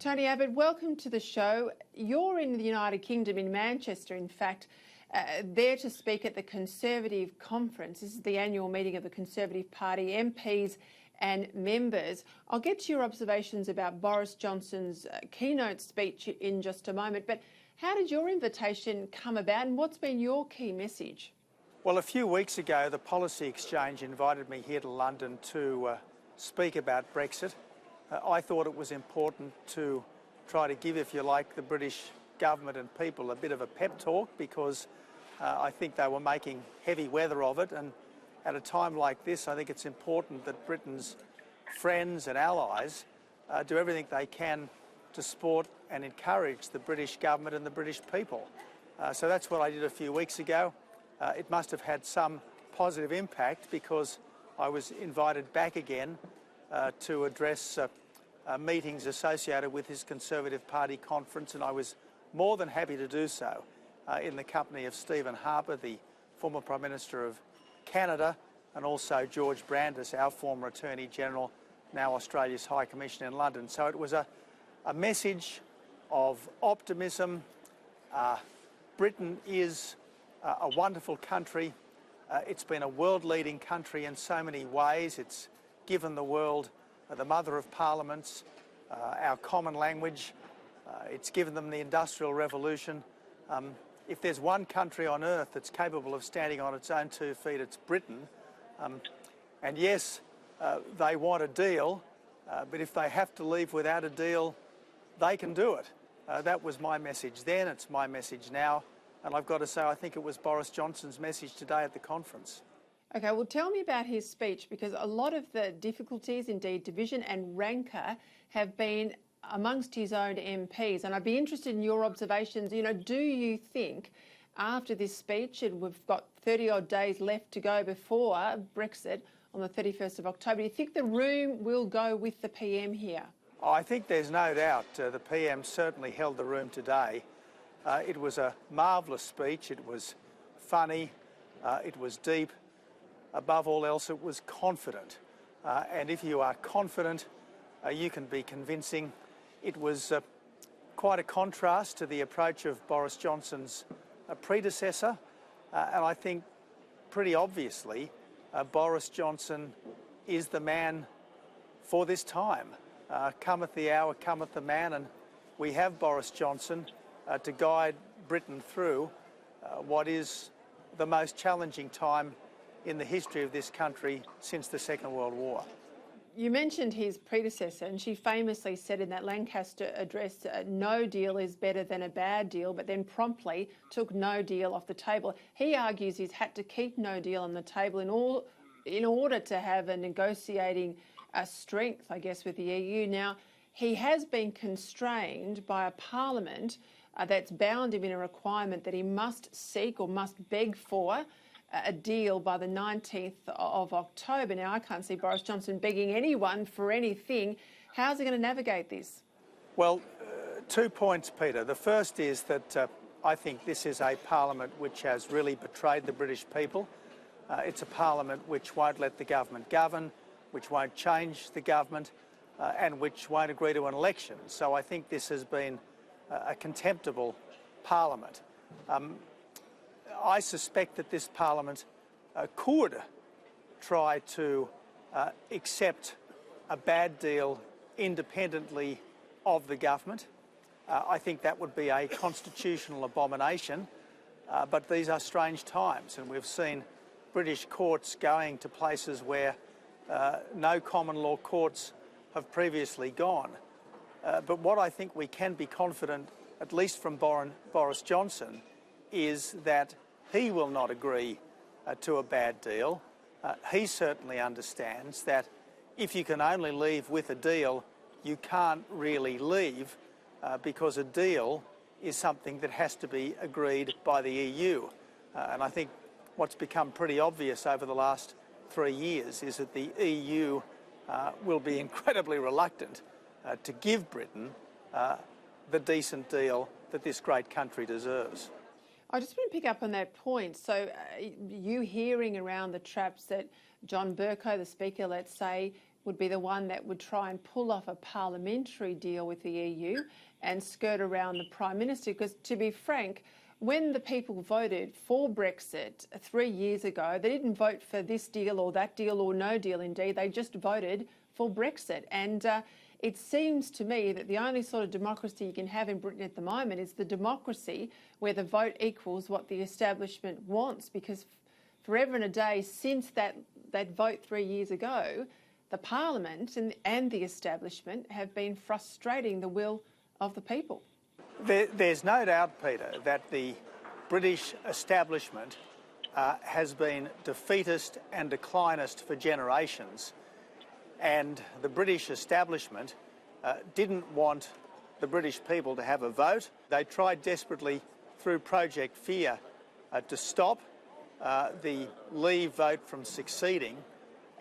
Tony Abbott, welcome to the show. You're in the United Kingdom, in Manchester, in fact, there to speak at the Conservative Conference. This is the annual meeting of the Conservative Party MPs and members. I'll get to your observations about Boris Johnson's keynote speech in just a moment, but how did your invitation come about and what's been your key message? Well, a few weeks ago, the Policy Exchange invited me here to London to speak about Brexit. I thought it was important to try to give, if you like, the British government and people a bit of a pep talk because I think they were making heavy weather of it. And at a time like this, I think it's important that Britain's friends and allies do everything they can to support and encourage the British government and the British people. So that's what I did a few weeks ago. It must have had some positive impact because I was invited back again to address meetings associated with his Conservative Party conference, and I was more than happy to do so in the company of Stephen Harper, the former Prime Minister of Canada, and also George Brandis, our former Attorney General, now Australia's High Commissioner in London. So it was a message of optimism. Britain is a wonderful country. It's been a world-leading country in so many ways. It's given the world the mother of parliaments, our common language. It's given them the Industrial Revolution. If there's one country on earth that's capable of standing on its own 2 feet, it's Britain. And yes, they want a deal, but if they have to leave without a deal, they can do it. That was my message then, it's my message now. And I've got to say, I think it was Boris Johnson's message today at the conference. OK, well, tell me about his speech, because a lot of the difficulties, indeed division and rancour, have been amongst his own MPs. And I'd be interested in your observations. You know, do you think after this speech, and we've got 30-odd days left to go before Brexit on the 31st of October, do you think the room will go with the PM here? I think there's no doubt the PM certainly held the room today. It was a marvellous speech. It was funny. It was deep. Above all else, it was confident. And if you are confident, you can be convincing. It was quite a contrast to the approach of Boris Johnson's predecessor. And I think pretty obviously, Boris Johnson is the man for this time. Cometh the hour, cometh the man, and we have Boris Johnson to guide Britain through what is the most challenging time in the history of this country since the Second World War. You mentioned his predecessor, and she famously said in that Lancaster address, no deal is better than a bad deal, but then promptly took no deal off the table. He argues he's had to keep no deal on the table in order to have a negotiating strength, I guess, with the EU. Now, he has been constrained by a parliament that's bound him in a requirement that he must seek or must beg for a deal by the 19th of October. Now, I can't see Boris Johnson begging anyone for anything. How's he going to navigate this? Well, 2 points, Peter. The first is that I think this is a parliament which has really betrayed the British people. It's a parliament which won't let the government govern, which won't change the government, and which won't agree to an election. So I think this has been a contemptible parliament. I suspect that this parliament could try to accept a bad deal independently of the government. I think that would be a constitutional abomination, but these are strange times, and we've seen British courts going to places where no common law courts have previously gone. But what I think we can be confident, at least from Boris Johnson, is that he will not agree to a bad deal. He certainly understands that if you can only leave with a deal, you can't really leave because a deal is something that has to be agreed by the EU. And I think what's become pretty obvious over the last 3 years is that the EU will be incredibly reluctant to give Britain the decent deal that this great country deserves. I just want to pick up on that point. So you hearing around the traps that John Bercow, the Speaker, let's say, would be the one that would try and pull off a parliamentary deal with the EU and skirt around the Prime Minister. Because, to be frank, when the people voted for Brexit 3 years ago, they didn't vote for this deal or that deal or no deal indeed. They just voted for Brexit. And it seems to me that the only sort of democracy you can have in Britain at the moment is the democracy where the vote equals what the establishment wants. Because forever and a day since that vote 3 years ago, the Parliament and the establishment have been frustrating the will of the people. There's no doubt, Peter, that the British establishment has been defeatist and declinist for generations. And the British establishment didn't want the British people to have a vote. They tried desperately through Project Fear to stop the Leave vote from succeeding.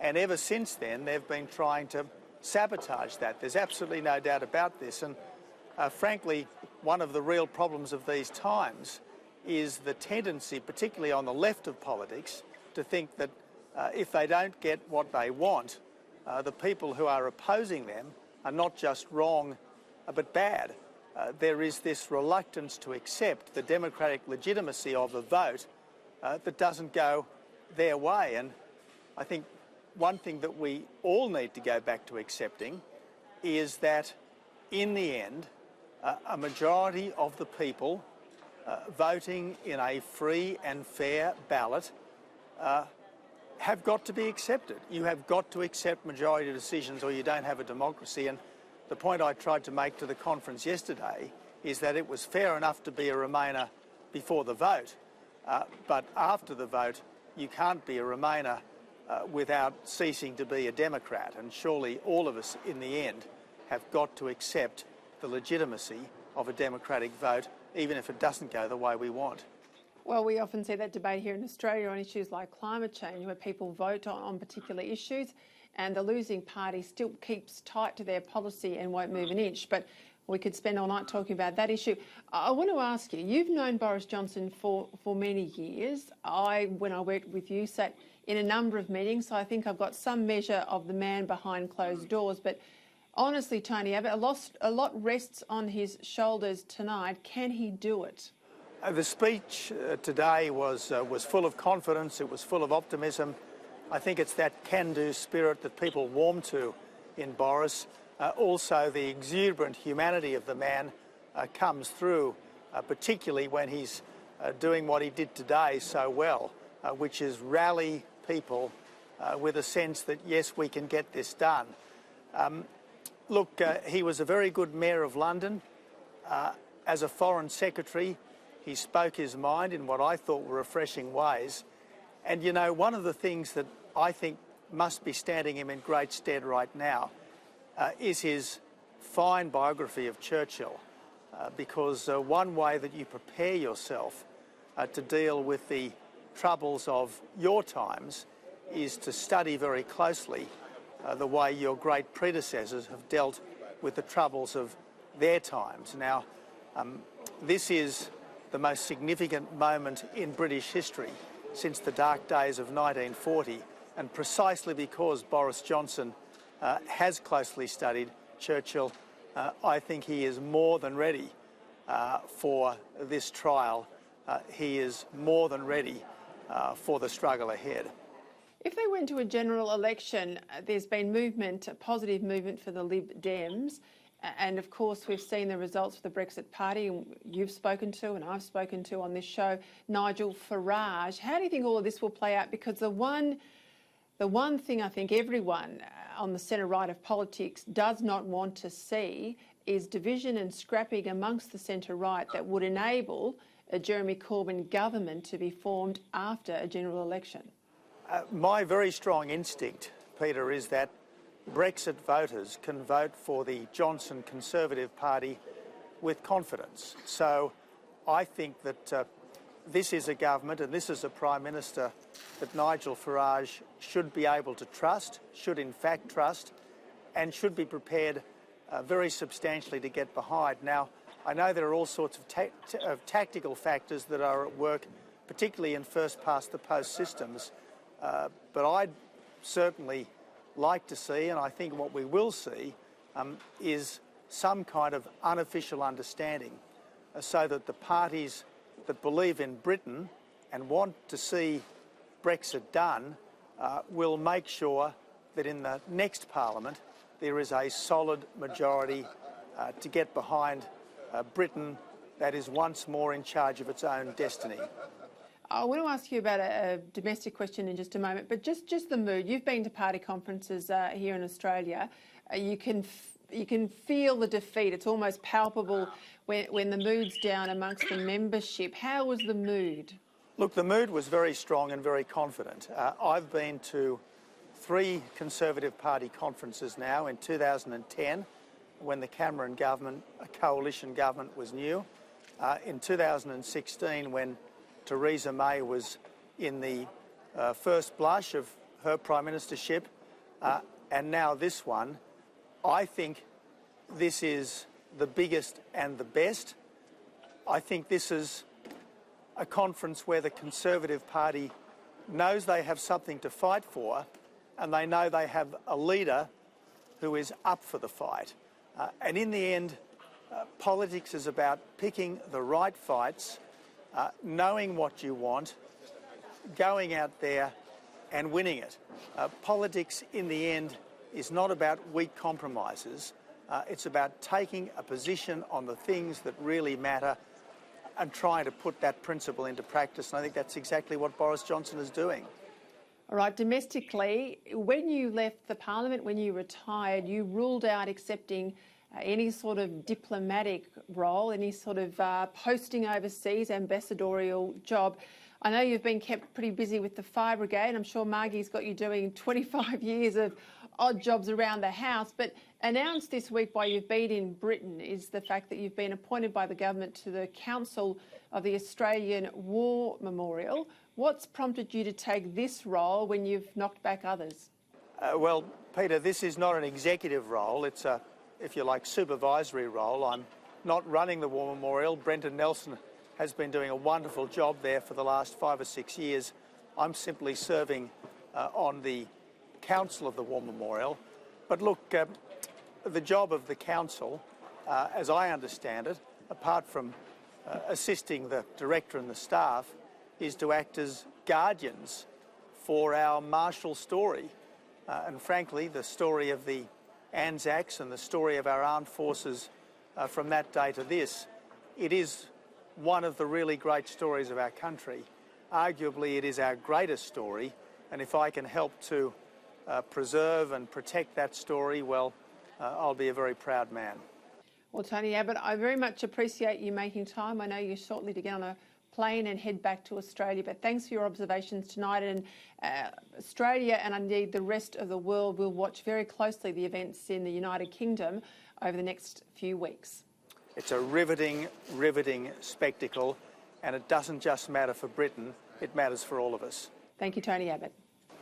And ever since then, they've been trying to sabotage that. There's absolutely no doubt about this. And frankly, one of the real problems of these times is the tendency, particularly on the left of politics, to think that if they don't get what they want, the people who are opposing them are not just wrong but bad. There is this reluctance to accept the democratic legitimacy of a vote that doesn't go their way. And I think one thing that we all need to go back to accepting is that in the end, a majority of the people voting in a free and fair ballot have got to be accepted. You have got to accept majority decisions or you don't have a democracy. And the point I tried to make to the conference yesterday is that it was fair enough to be a Remainer before the vote, but after the vote you can't be a Remainer without ceasing to be a Democrat. And surely all of us in the end have got to accept the legitimacy of a democratic vote, even if it doesn't go the way we want. Well, we often see that debate here in Australia on issues like climate change, where people vote on particular issues and the losing party still keeps tight to their policy and won't move an inch. But we could spend all night talking about that issue. I want to ask you, you've known Boris Johnson for many years. When I worked with you, sat in a number of meetings, so I think I've got some measure of the man behind closed doors. But honestly, Tony Abbott, a lot rests on his shoulders tonight. Can he do it? The speech today was full of confidence. It was full of optimism. I think it's that can-do spirit that people warm to in Boris. Also, the exuberant humanity of the man comes through, particularly when he's doing what he did today so well, which is rally people with a sense that, yes, we can get this done. Look, he was a very good Mayor of London. As a Foreign Secretary, he spoke his mind in what I thought were refreshing ways. And, you know, one of the things that I think must be standing him in great stead right now is his fine biography of Churchill, because one way that you prepare yourself to deal with the troubles of your times is to study very closely the way your great predecessors have dealt with the troubles of their times. Now, this is the most significant moment in British history since the dark days of 1940, and precisely because Boris Johnson has closely studied Churchill, I think he is more than ready for this trial. He is more than ready for the struggle ahead. If they went to a general election, there's been movement, a positive movement for the Lib Dems. And of course, we've seen the results for the Brexit Party, and you've spoken to and I've spoken to on this show, Nigel Farage. How do you think all of this will play out? Because the one thing I think everyone on the centre-right of politics does not want to see is division and scrapping amongst the centre-right that would enable a Jeremy Corbyn government to be formed after a general election. My very strong instinct, Peter, is that Brexit voters can vote for the Johnson Conservative Party with confidence. So I think that this is a government and this is a Prime Minister that Nigel Farage should be able to trust, should in fact trust, and should be prepared very substantially to get behind. Now, I know there are all sorts of tactical factors that are at work, particularly in first-past-the-post systems, but I'd certainly like to see, and I think what we will see, is some kind of unofficial understanding so that the parties that believe in Britain and want to see Brexit done will make sure that in the next Parliament there is a solid majority to get behind Britain that is once more in charge of its own destiny. I want to ask you about a domestic question in just a moment, but just the mood. You've been to party conferences here in Australia. You can feel the defeat. It's almost palpable when the mood's down amongst the membership. How was the mood? Look, the mood was very strong and very confident. I've been to 3 Conservative Party conferences now, in 2010, when the Cameron government, a coalition government, was new, in 2016, when Theresa May was in the first blush of her Prime Ministership, and now this one. I think this is the biggest and the best. I think this is a conference where the Conservative Party knows they have something to fight for, and they know they have a leader who is up for the fight. And in the end, politics is about picking the right fights, knowing what you want, going out there and winning it. Politics, in the end, is not about weak compromises. It's about taking a position on the things that really matter and trying to put that principle into practice. And I think that's exactly what Boris Johnson is doing. All right, domestically, when you left the Parliament, when you retired, you ruled out accepting any sort of diplomatic role, any sort of posting overseas, ambassadorial job. I know you've been kept pretty busy with the Fire Brigade. I'm sure Margie's got you doing 25 years of odd jobs around the house, but announced this week while you've been in Britain is the fact that you've been appointed by the government to the Council of the Australian War Memorial. What's prompted you to take this role when you've knocked back others? Well, Peter, this is not an executive role. It's a, if you like, supervisory role. I'm not running the War Memorial. Brenton Nelson has been doing a wonderful job there for the last 5 or 6 years. I'm simply serving on the Council of the War Memorial. But look, the job of the Council, as I understand it, apart from assisting the Director and the staff, is to act as guardians for our martial story. And frankly, the story of the Anzacs and the story of our armed forces from that day to this, it is one of the really great stories of our country. Arguably, it is our greatest story, and if I can help to preserve and protect that story, well, I'll be a very proud man. Well, Tony Abbott, I very much appreciate you making time. I know you're shortly to get on a plane and head back to Australia, but thanks for your observations tonight. And Australia and indeed the rest of the world will watch very closely the events in the United Kingdom over the next few weeks. It's a riveting, riveting spectacle, and it doesn't just matter for Britain, it matters for all of us. Thank you, Tony Abbott.